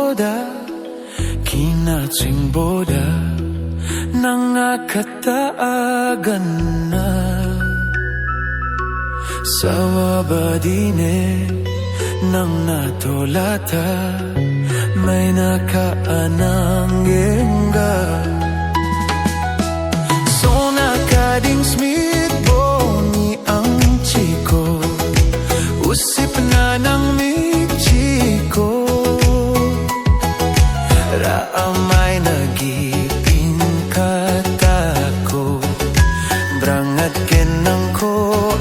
boda Kinaching boda Nangakataagan na Sawa badine Nang natolata May nakaanang yenga So nakading smith boni ang chiko Usip na ng Mexico Raamay nagipin katako Brangat kenang ko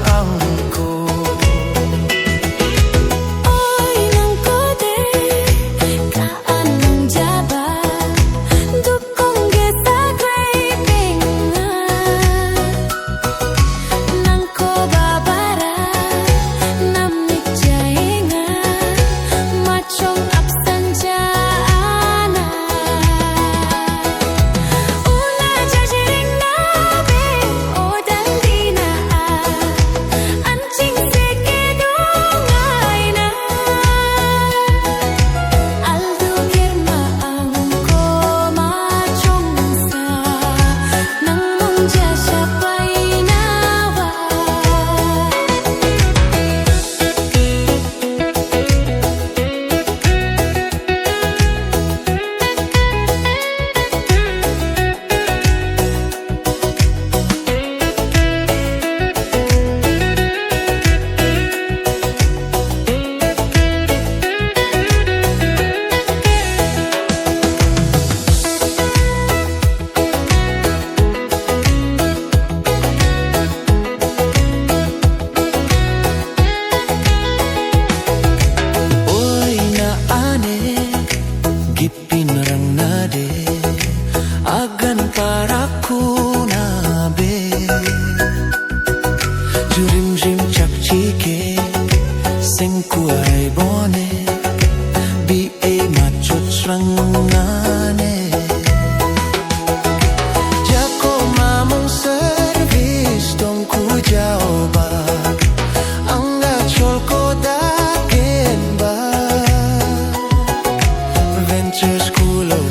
ang ko Oy nang kode kaanong jaba Dukong gesa graping na Nang ko babara Namik jainga Machong apsan jana Una jajiring nabe O dandina Anjing sekedungay na Aldukir maang ko machong sa Nang mungja siya'y nawa Oy na ane Gipinarang nade Agan para kunabe Jurim-jim chak-chike Sengkuay bone B.A. machutrangane Jako mamong service Dong ku jauh ba Angga chol ko dakin ba Venture School of